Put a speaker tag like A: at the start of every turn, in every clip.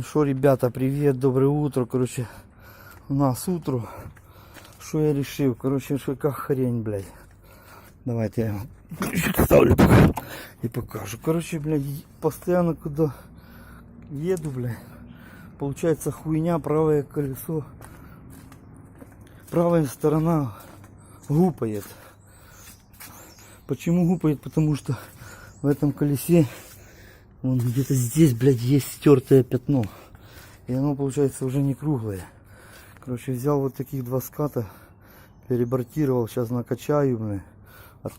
A: Ну что, ребята, привет, доброе утро. Короче, у нас утро. Что я решил? Короче, что как хрень, блядь. Давайте я ставлю пока и покажу. Короче, блядь, постоянно куда еду, блядь, получается хуйня, правое колесо. Правая сторона гупает. Почему гупает? Потому что в этом колесе вон где-то здесь, блядь, есть стертое пятно. И оно получается уже не круглое. Короче, взял вот таких два ската, перебортировал, сейчас накачаю, блядь, от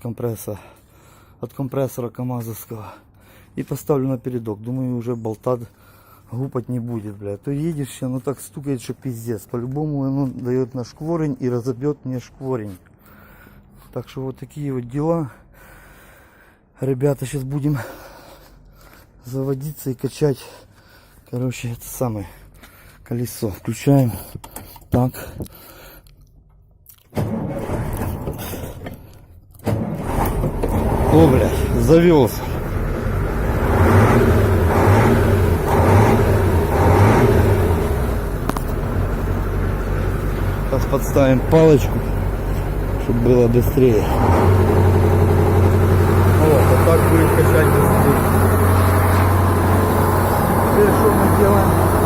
A: компрессора камазовского. И поставлю на передок. Думаю, уже болта гупать не будет, блядь. То едешь, оно так стукает, что пиздец. По-любому оно дает на шкворень и разобьет мне шкворень. Так что вот такие вот дела. Ребята, сейчас будем заводиться и качать. Короче, это самое колесо. Включаем. Так. О, блядь, завелся. Сейчас подставим палочку, чтобы было быстрее. Вот, а так будет качать быстрее. Теперь что мы делаем?